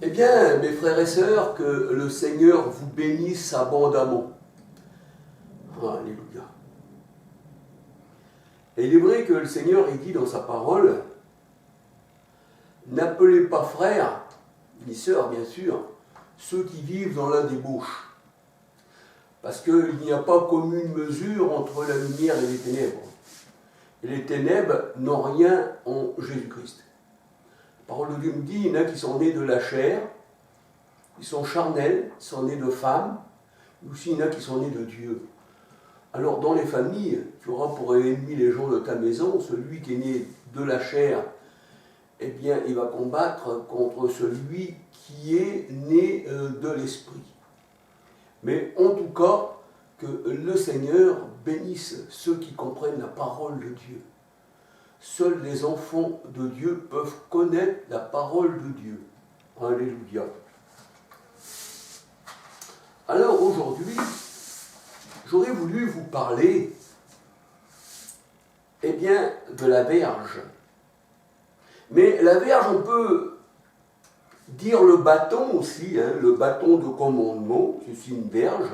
Eh bien, mes frères et sœurs, que le Seigneur vous bénisse abondamment. Alléluia. Et il est vrai que le Seigneur, il dit dans sa parole, n'appelez pas frères, ni sœurs bien sûr, ceux qui vivent dans la débauche. Parce qu'il n'y a pas commune mesure entre la lumière et les ténèbres. Et les ténèbres n'ont rien en Jésus-Christ. La parole de Dieu nous dit, il y en a qui sont nés de la chair, ils sont charnels, ils sont nés de femmes, mais aussi il y en a qui sont nés de Dieu. Alors dans les familles, tu auras pour ennemi les gens de ta maison, celui qui est né de la chair, eh bien il va combattre contre celui qui est né de l'esprit. Mais en tout cas, que le Seigneur bénisse ceux qui comprennent la parole de Dieu. Seuls les enfants de Dieu peuvent connaître la parole de Dieu. Alléluia. Alors aujourd'hui, j'aurais voulu vous parler, eh bien, de la verge. Mais la verge, on peut dire le bâton aussi, hein, le bâton de commandement, c'est aussi une verge.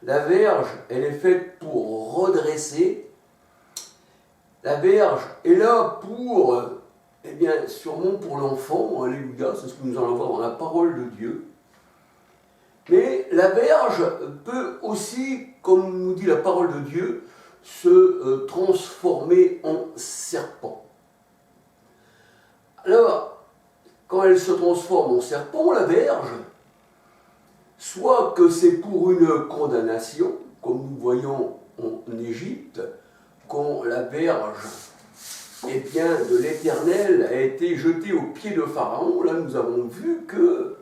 La verge, elle est faite pour redresser. La verge est là pour, eh bien, sûrement pour l'enfant, alléluia, c'est ce que nous allons voir dans la parole de Dieu. Mais la verge peut aussi, comme nous dit la parole de Dieu, se transformer en serpent. Alors, quand elle se transforme en serpent, la verge, soit que c'est pour une condamnation, comme nous voyons en Égypte, quand la verge, eh bien, de l'Éternel a été jetée aux pieds de Pharaon, là nous avons vu que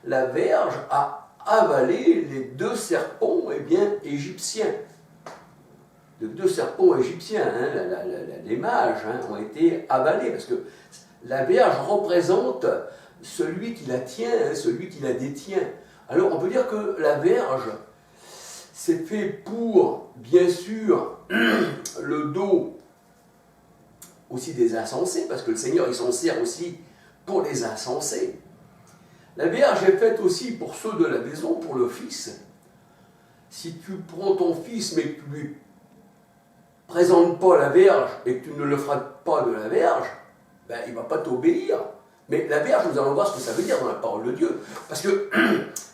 la verge a avalé les deux serpents, eh bien, égyptiens. Les deux serpents égyptiens, hein, les mages ont été avalés, parce que la verge représente celui qui la tient, hein, celui qui la détient. Alors on peut dire que la verge, c'est fait pour, bien sûr, le dos aussi des insensés, parce que le Seigneur il s'en sert aussi pour les insensés. La verge est faite aussi pour ceux de la maison, pour le fils. Si tu prends ton fils mais que tu ne lui présentes pas la verge et que tu ne le frappes pas de la verge, ben, il ne va pas t'obéir. Mais la verge, nous allons voir ce que ça veut dire dans la parole de Dieu. Parce que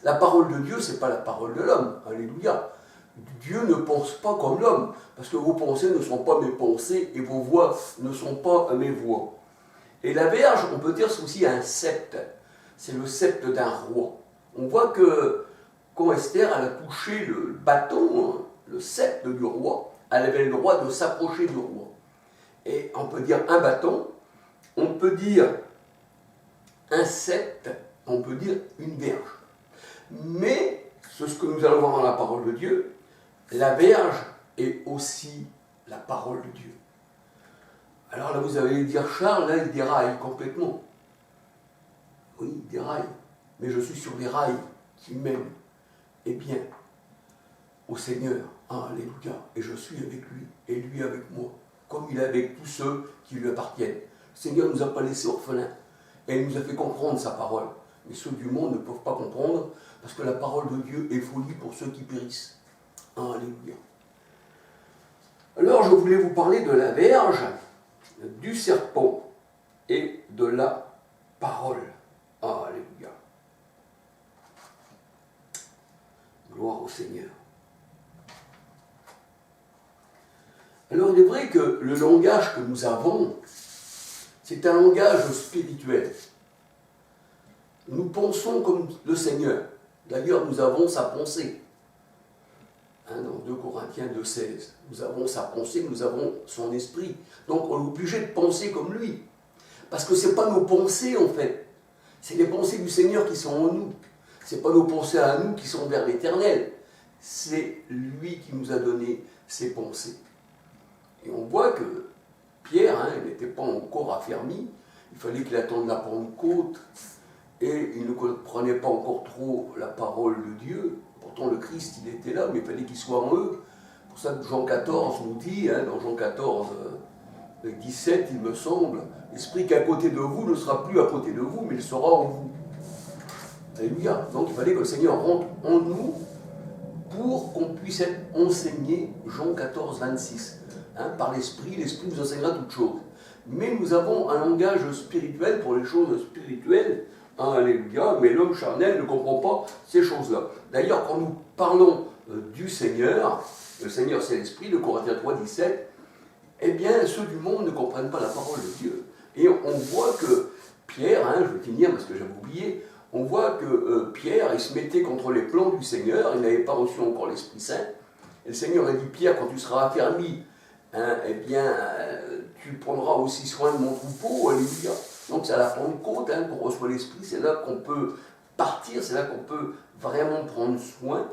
la parole de Dieu, ce n'est pas la parole de l'homme. Alléluia. Dieu ne pense pas comme l'homme. Parce que vos pensées ne sont pas mes pensées et vos voix ne sont pas mes voix. Et la verge, on peut dire, c'est aussi un sceptre. C'est le sceptre d'un roi. On voit que quand Esther elle a touché le bâton, hein, le sceptre du roi, elle avait le droit de s'approcher du roi. Et on peut dire un bâton, on peut dire un sceptre, on peut dire une verge. Mais, c'est ce que nous allons voir dans la parole de Dieu, la verge est aussi la parole de Dieu. Alors là, vous allez dire, Charles, là, il déraille complètement. Oui, il déraille. Mais je suis sur les rails qui mènent, eh bien, au Seigneur. Alléluia. Et je suis avec lui, et lui avec moi, comme il est avec tous ceux qui lui appartiennent. Le Seigneur ne nous a pas laissés orphelins, et il nous a fait comprendre sa parole. Mais ceux du monde ne peuvent pas comprendre, parce que la parole de Dieu est folie pour ceux qui périssent. Alléluia. Alors, je voulais vous parler de la verge, du serpent et de la parole. Alléluia. Gloire au Seigneur. Alors, il est vrai que le langage que nous avons, c'est un langage spirituel. Nous pensons comme le Seigneur. D'ailleurs, nous avons sa pensée. Dans 2 Corinthiens 2,16, nous avons sa pensée, nous avons son esprit. Donc, on est obligé de penser comme lui. Parce que ce n'est pas nos pensées, en fait. C'est les pensées du Seigneur qui sont en nous. Ce n'est pas nos pensées à nous qui sont vers l'Éternel. C'est lui qui nous a donné ses pensées. Et on voit que Pierre, il n'était pas encore affermi. Il fallait qu'il attende la Pentecôte. Et il ne comprenait pas encore trop la parole de Dieu. Pourtant, le Christ, il était là, mais il fallait qu'il soit en eux. C'est pour ça que Jean 14 nous dit, dans Jean 14, 17, il me semble, l'esprit qui est à côté de vous ne sera plus à côté de vous, mais il sera en vous. Alléluia. Donc il fallait que le Seigneur rentre en nous pour qu'on puisse être enseigné, Jean 14, 26. Par l'Esprit, l'Esprit nous enseignera toutes choses. Mais nous avons un langage spirituel pour les choses spirituelles. Alléluia. Mais l'homme charnel ne comprend pas ces choses-là. D'ailleurs, quand nous parlons du Seigneur, le Seigneur c'est l'Esprit, le Corinthiens 3, 17, eh bien, ceux du monde ne comprennent pas la parole de Dieu. Et on voit que Pierre, je vais finir parce que j'avais oublié, on voit que Pierre, il se mettait contre les plans du Seigneur, il n'avait pas reçu encore l'Esprit Saint. Et le Seigneur a dit, Pierre, quand tu seras affermi, eh bien, tu prendras aussi soin de mon troupeau, alléluia. Donc c'est à la Pentecôte qu'on reçoit l'Esprit, c'est là qu'on peut partir, c'est là qu'on peut vraiment prendre soin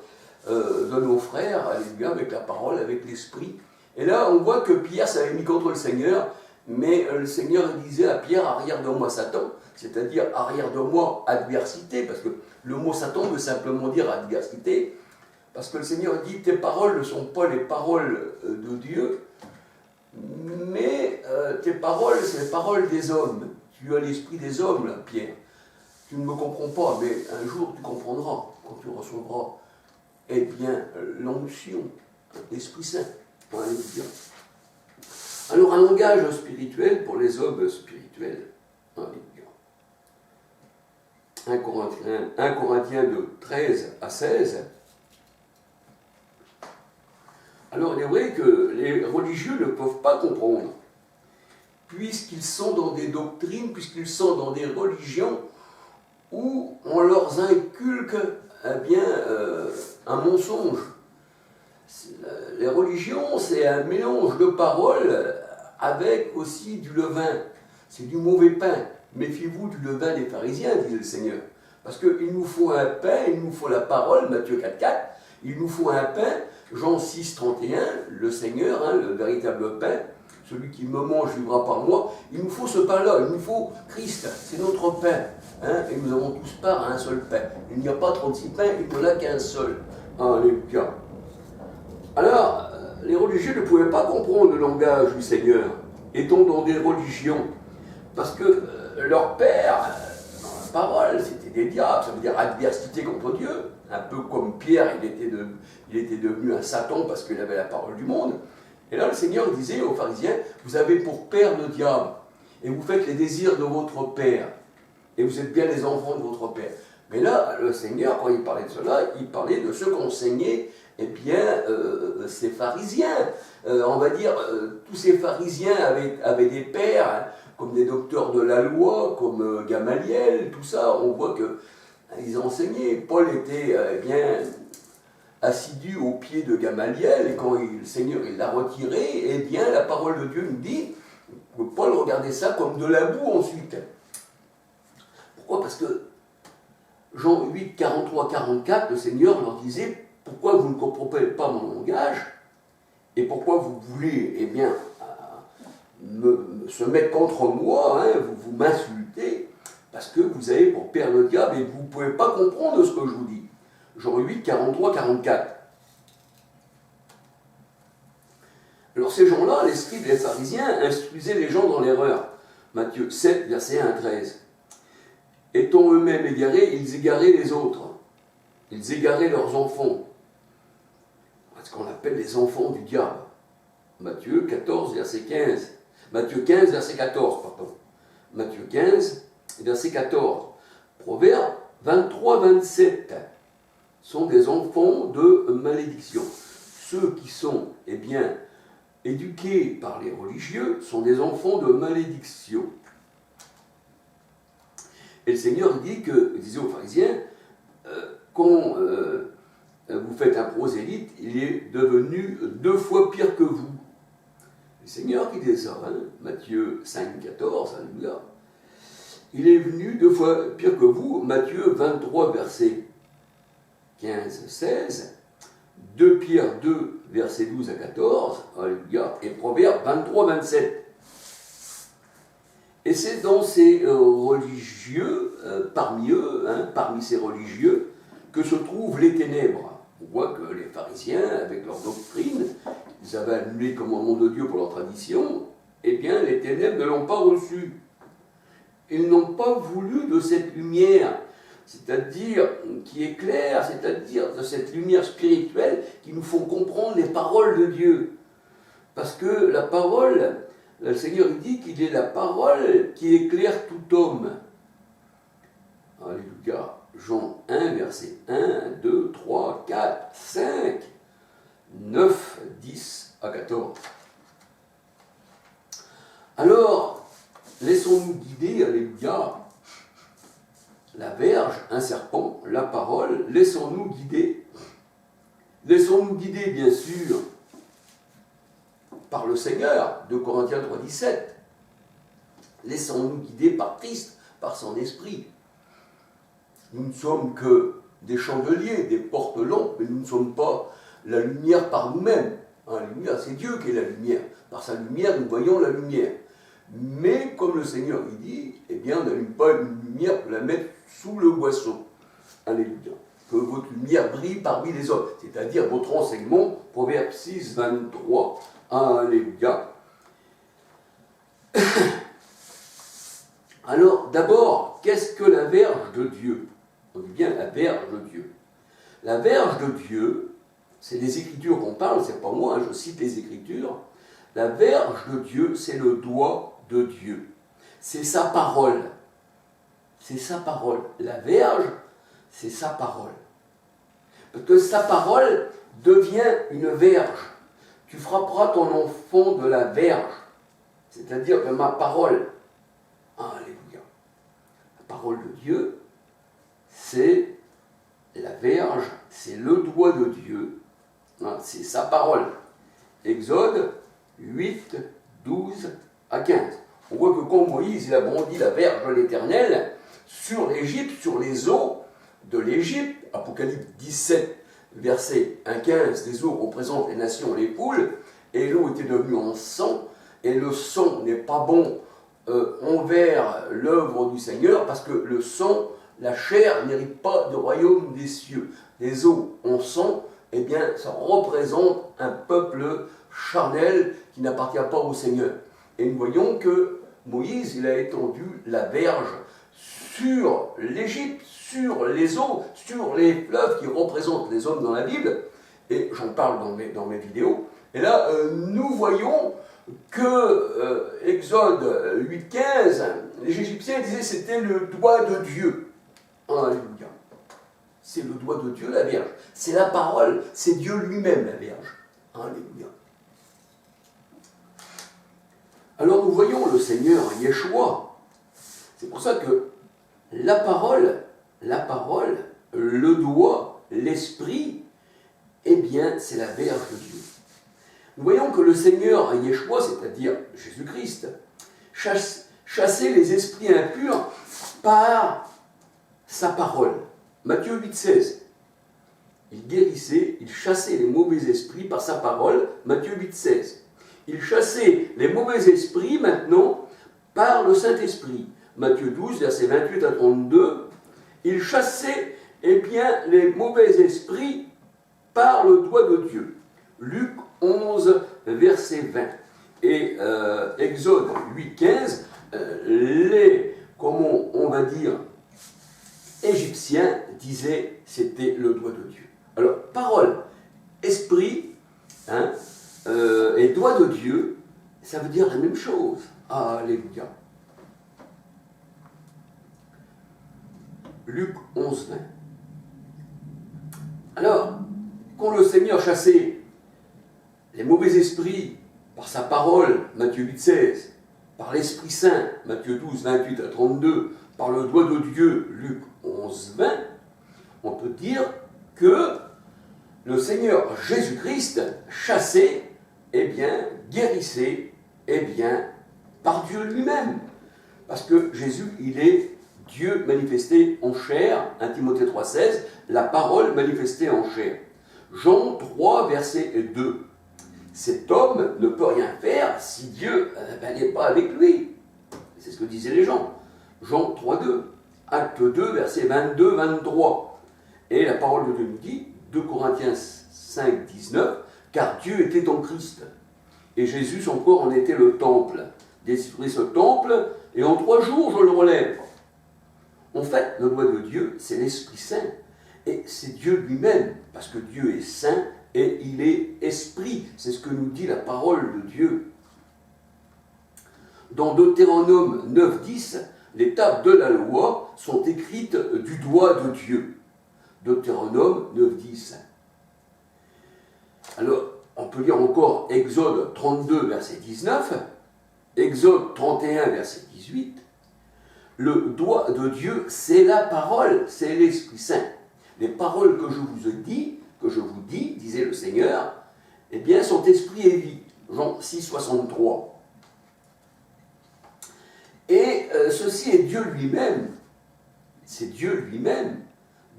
de nos frères, alléluia, avec la parole, avec l'Esprit. Et là, on voit que Pierre s'avait mis contre le Seigneur, mais le Seigneur disait à Pierre, arrière de moi Satan, c'est-à-dire arrière de moi adversité, parce que le mot Satan veut simplement dire adversité, parce que le Seigneur dit, tes paroles ne sont pas les paroles de Dieu, mais tes paroles, c'est les paroles des hommes. Tu as l'esprit des hommes, là, Pierre. Tu ne me comprends pas, mais un jour tu comprendras, quand tu recevras, eh bien, l'onction, l'Esprit Saint. Alléluia. Alors, un langage spirituel pour les hommes spirituels. Alléluia. 1 Corinthiens de 13 à 16. Alors, il est vrai que les religieux ne peuvent pas comprendre, puisqu'ils sont dans des doctrines, puisqu'ils sont dans des religions où on leur inculque un mensonge. Les religions, c'est un mélange de paroles avec aussi du levain. C'est du mauvais pain. Méfiez-vous du levain des pharisiens, dit le Seigneur. Parce qu'il nous faut un pain, il nous faut la parole, Matthieu 4, 4. Il nous faut un pain, Jean 6, 31, le Seigneur, le véritable pain. Celui qui me mange vivra par moi. Il nous faut ce pain-là, il nous faut Christ, c'est notre pain. Et nous avons tous part à un seul pain. Il n'y a pas 36 pains, il n'y en a qu'un seul. Alléluia. Alors, les religieux ne pouvaient pas comprendre le langage du Seigneur, étant dans des religions, parce que leur père, dans la parole, c'était des diables, ça veut dire adversité contre Dieu, un peu comme Pierre, il était devenu un Satan parce qu'il avait la parole du monde. Et là, le Seigneur disait aux pharisiens, vous avez pour père le diable, et vous faites les désirs de votre père, et vous êtes bien les enfants de votre père. Mais là, le Seigneur, quand il parlait de cela, il parlait de ceux qu'enseignaient ces pharisiens. On va dire, tous ces pharisiens avaient des pères, comme des docteurs de la loi, comme Gamaliel, tout ça, on voit qu'ils enseignaient. Paul était assidu au pied de Gamaliel, et quand le Seigneur l'a retiré, eh bien, la parole de Dieu nous dit que Paul regardait ça comme de la boue ensuite. Pourquoi ? Parce que Jean 8, 43, 44, le Seigneur leur disait, pourquoi vous ne comprenez pas mon langage, et pourquoi vous voulez, se mettre contre moi, vous m'insultez, parce que vous avez pour père le diable, et vous ne pouvez pas comprendre ce que je vous dis. Jean 8, 43, 44. Alors ces gens-là, les scribes et les pharisiens, instruisaient les gens dans l'erreur. Matthieu 7, verset 1 à 13. Étant eux-mêmes égarés, ils égaraient les autres. Ils égaraient leurs enfants. Ce qu'on appelle les enfants du diable. Matthieu 14, verset 15. Matthieu 15, verset 14, pardon. Matthieu 15, verset 14. Proverbe 23, 27 sont des enfants de malédiction. Ceux qui sont, éduqués par les religieux sont des enfants de malédiction. Et le Seigneur dit il disait aux pharisiens, quand vous faites un prosélyte, il est devenu 2 fois pire que vous. Le Seigneur qui dit ça, Matthieu 5, 14, alléluia. Il est venu 2 fois pire que vous, Matthieu 23, verset 15, 16, 2 Pierre 2, verset 12 à 14, alléluia, et Proverbe 23, 27. Et c'est dans ces religieux, parmi eux, parmi ces religieux, que se trouvent les ténèbres. On voit que les pharisiens, avec leur doctrine, ils avaient annulé le commandement de Dieu pour leur tradition, eh bien, les ténèbres ne l'ont pas reçu. Ils n'ont pas voulu de cette lumière, c'est-à-dire qui éclaire, c'est-à-dire de cette lumière spirituelle qui nous font comprendre les paroles de Dieu. Parce que la parole, le Seigneur dit qu'il est la parole qui éclaire tout homme. Alléluia. Jean 1, verset 1, 2, 3, 4, 5, 9, 10 à 14. Alors, laissons-nous guider, alléluia, la verge, un serpent, la parole, laissons-nous guider. Laissons-nous guider, bien sûr, par le Seigneur, 2 Corinthiens 3, 17. Laissons-nous guider par Christ, par son esprit. Nous ne sommes que des chandeliers, des porte-lampes, mais nous ne sommes pas la lumière par nous-mêmes. La lumière, c'est Dieu qui est la lumière. Par sa lumière, nous voyons la lumière. Mais, comme le Seigneur il dit, eh bien, on n'allume pas une lumière pour la mettre sous le boisseau. Alléluia. Que votre lumière brille parmi les hommes. C'est-à-dire votre enseignement, Proverbe 6, 23. Alléluia. Alors, d'abord, qu'est-ce que la verge de Dieu? On dit bien la verge de Dieu. La verge de Dieu, c'est les Écritures qu'on parle, c'est pas moi, je cite les Écritures. La verge de Dieu, c'est le doigt de Dieu. C'est sa parole. C'est sa parole. La verge, c'est sa parole. Parce que sa parole devient une verge. Tu frapperas ton enfant de la verge, c'est-à-dire de ma parole. Alléluia. La parole de Dieu, c'est la verge, c'est le doigt de Dieu, c'est sa parole. Exode 8, 12 à 15. On voit que quand Moïse il a brandi la verge de l'Éternel sur l'Égypte, sur les eaux de l'Égypte, Apocalypse 17, verset 1, 15, les eaux représentent les nations, les poules, et l'eau était devenue en sang, et le sang n'est pas bon envers l'œuvre du Seigneur, parce que le sang, la chair, n'hérite pas du royaume des cieux. Les eaux en sang, eh bien, ça représente un peuple charnel qui n'appartient pas au Seigneur. Et nous voyons que Moïse, il a étendu la verge sur l'Égypte, sur les eaux, sur les fleuves qui représentent les hommes dans la Bible, et j'en parle dans mes vidéos. Et là, nous voyons que Exode 8.15, les Égyptiens disaient que c'était le doigt de Dieu. Alléluia. C'est le doigt de Dieu, la verge. C'est la parole, c'est Dieu lui-même, la verge. Alléluia. Alors nous voyons le Seigneur Yeshua. C'est pour ça que la parole, le doigt, l'esprit, eh bien, c'est la verge de Dieu. Nous voyons que le Seigneur Yeshua, c'est-à-dire Jésus-Christ, chassait les esprits impurs par sa parole. Matthieu 8, 16. Il guérissait, il chassait les mauvais esprits par sa parole. Matthieu 8, 16. Il chassait les mauvais esprits maintenant par le Saint-Esprit. Matthieu 12, versets 28 à 32. Il chassait, eh bien, les mauvais esprits par le doigt de Dieu. Luc 11, verset 20. Et Exode 8, 15, comment on va dire, Égyptiens disaient c'était le doigt de Dieu. Alors, parole, esprit, et doigt de Dieu, ça veut dire la même chose. Alléluia. Luc 11, 20. Alors, quand le Seigneur chassait les mauvais esprits par sa parole, Matthieu 8, 16, par l'Esprit Saint, Matthieu 12, 28 à 32, par le doigt de Dieu, Luc 11, 20, on peut dire que le Seigneur Jésus-Christ chassait, eh bien, guérissait, eh bien, par Dieu lui-même. Parce que Jésus, il est Dieu manifesté en chair, 1 Timothée 3, 16, la parole manifestée en chair. Jean 3, verset 2. Cet homme ne peut rien faire si Dieu n'est pas avec lui. C'est ce que disaient les gens. Jean 3, 2. Acte 2, verset 22, 23. Et la parole de Dieu nous dit, 2 Corinthiens 5, 19, car Dieu était en Christ. Et Jésus, son corps, en était le temple. Détruis ce temple, et en 3 jours, je le relève. En fait, le doigt de Dieu, c'est l'Esprit Saint. Et c'est Dieu lui-même, parce que Dieu est saint et il est esprit. C'est ce que nous dit la parole de Dieu. Dans Deutéronome 9:10, les tables de la loi sont écrites du doigt de Dieu. Deutéronome 9:10. Alors, on peut lire encore Exode 32, verset 19, Exode 31, verset 18. Le doigt de Dieu, c'est la parole, c'est l'Esprit Saint. Les paroles que je vous dis, disait le Seigneur, eh bien, sont esprit et vie. Jean 6, 63. Et ceci est Dieu lui-même. C'est Dieu lui-même.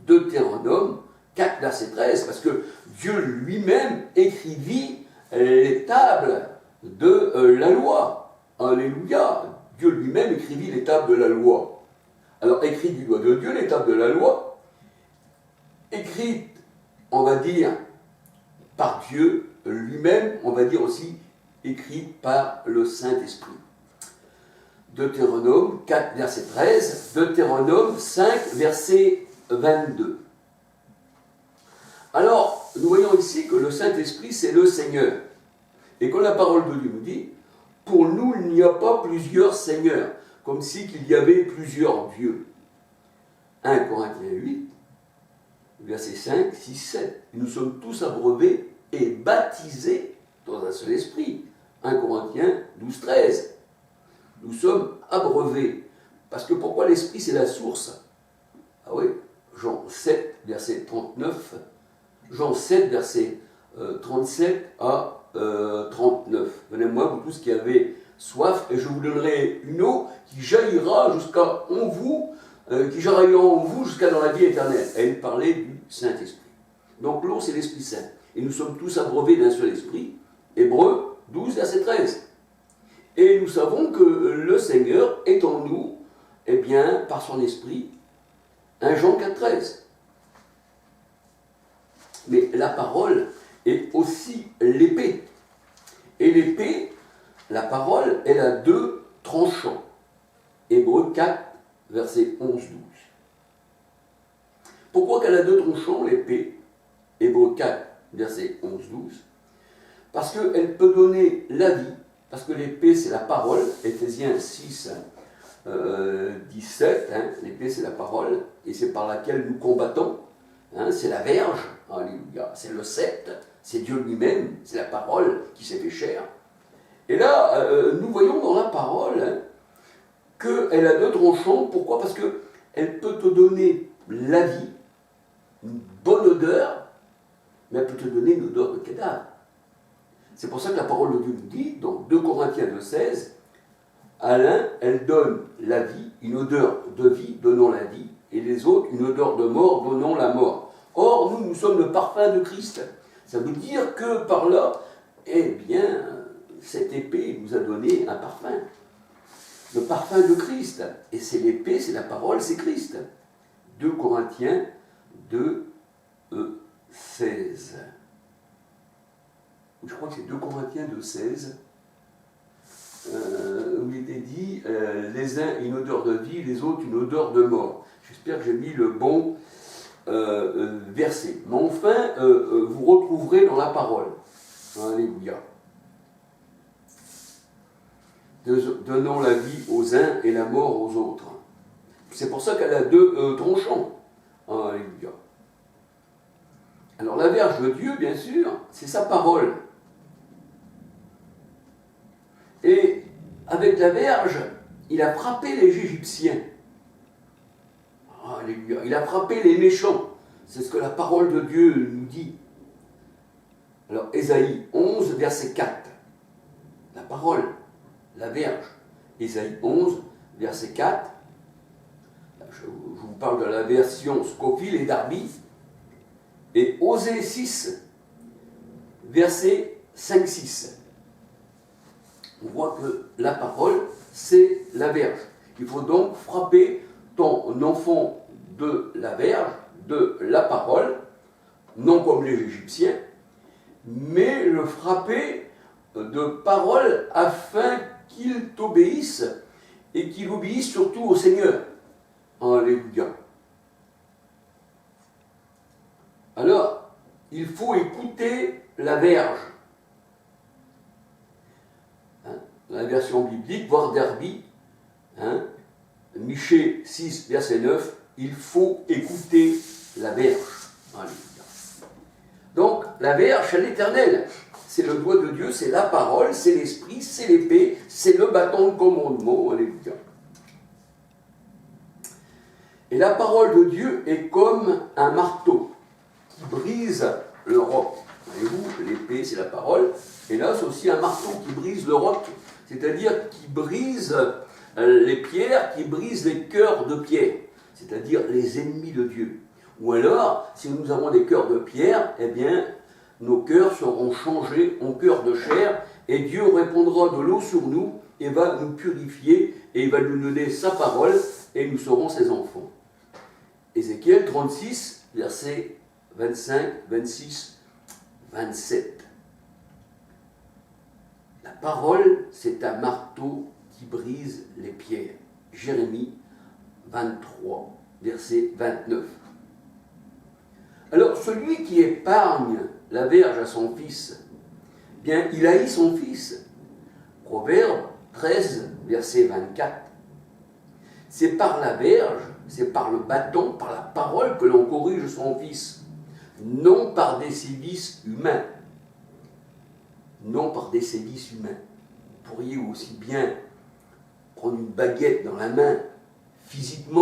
Deutéronome 4, verset 13, parce que Dieu lui-même écrivit les tables de la loi. Alléluia. Dieu lui-même écrivit les tables de la loi. Alors, écrit du doigt de Dieu, les tables de la loi, écrites, on va dire, par Dieu lui-même, on va dire aussi écrites par le Saint-Esprit. Deutéronome 4, verset 13, Deutéronome 5, verset 22. Alors, nous voyons ici que le Saint-Esprit, c'est le Seigneur. Et quand la parole de Dieu nous dit, pour nous, il n'y a pas plusieurs seigneurs, comme si qu'il y avait plusieurs dieux. 1 Corinthiens 8, versets 5, 6, 7. Nous sommes tous abreuvés et baptisés dans un seul esprit. 1 Corinthiens 12, 13. Nous sommes abreuvés. Parce que pourquoi l'esprit, c'est la source? Ah oui, Jean 7, verset 39. Jean 7, verset 37 à 39. Venez-moi, vous tous qui avez soif, et je vous donnerai une eau qui jaillira jusqu'à en vous, jusqu'à dans la vie éternelle. Elle parlait du Saint-Esprit. Donc l'eau, c'est l'Esprit Saint. Et nous sommes tous abreuvés d'un seul esprit. Hébreux 12, verset 13. Et nous savons que le Seigneur est en nous, eh bien, par son esprit. 1 Jean 4, 13. Mais la parole est aussi l'épée. Et l'épée, la parole, elle a 2 tranchants. Hébreux 4, verset 11-12. Pourquoi qu'elle a 2 tranchants, l'épée? Hébreux 4, verset 11-12. Parce qu'elle peut donner la vie, parce que l'épée, c'est la parole. Éphésiens 6, 17, l'épée, c'est la parole, et c'est par laquelle nous combattons. C'est la verge, alléluia, c'est le sceptre, c'est Dieu lui-même, c'est la parole qui s'est fait chair. Et là, nous voyons dans la parole qu'elle a 2 tranchants. Pourquoi? Parce qu'elle peut te donner la vie, une bonne odeur, mais elle peut te donner une odeur de cadavre. C'est pour ça que la parole de Dieu nous dit, dans 2 Corinthiens 2,16, à l'un, elle donne la vie, une odeur de vie, donnant la vie, et les autres, une odeur de mort, donnant la mort. Or, nous sommes le parfum de Christ. Ça veut dire que par là, eh bien, cette épée nous a donné un parfum. Le parfum de Christ. Et c'est l'épée, c'est la parole, c'est Christ. 2 Corinthiens 2, 16. Je crois que c'est 2 Corinthiens 2, 16. Où il était dit, les uns une odeur de vie, les autres une odeur de mort. J'espère que j'ai mis le bon verset. Mais enfin, vous retrouverez dans la parole. Alléluia. Donnant la vie aux uns et la mort aux autres. C'est pour ça qu'elle a 2 tranchants. Alléluia. Alors la verge de Dieu, bien sûr, c'est sa parole. Et avec la verge, il a frappé les Égyptiens. Alléluia. Il a frappé les méchants. C'est ce que la parole de Dieu nous dit. Alors, Ésaïe 11, verset 4. La parole, la verge. Ésaïe 11, verset 4. Je vous parle de la version Scofield et Darby. Et Osée 6, verset 5-6. On voit que la parole, c'est la verge. Il faut donc frapper ton enfant de la verge, de la parole, non comme les Égyptiens, mais le frapper de parole afin qu'il t'obéisse et qu'il obéisse surtout au Seigneur. Alléluia. Alors, il faut écouter la verge. La version biblique, voire Derby, Michée 6, verset 9, il faut écouter la verge. Alléluia. Donc, la verge, c'est l'Éternel. C'est le doigt de Dieu, c'est la parole, c'est l'esprit, c'est l'épée, c'est le bâton de commandement. Alléluia. Et la parole de Dieu est comme un marteau qui brise le roc. Voyez-vous, l'épée, c'est la parole. Et là, c'est aussi un marteau qui brise le roc, c'est-à-dire qui brise les pierres, qui brise les cœurs de pierre, c'est-à-dire les ennemis de Dieu. Ou alors, si nous avons des cœurs de pierre, eh bien, nos cœurs seront changés en cœurs de chair, et Dieu répandra de l'eau sur nous, et va nous purifier, et il va nous donner sa parole, et nous serons ses enfants. Ézéchiel 36, versets 25, 26, 27. La parole, c'est un marteau qui brise les pierres. Jérémie 23, verset 29. Alors, celui qui épargne la verge à son fils, bien, il haït son fils. Proverbe 13, verset 24. C'est par la verge, c'est par le bâton, par la parole que l'on corrige son fils, non par des sévices humains. Non par des sévices humains. Vous pourriez aussi bien prendre une baguette dans la main, physiquement,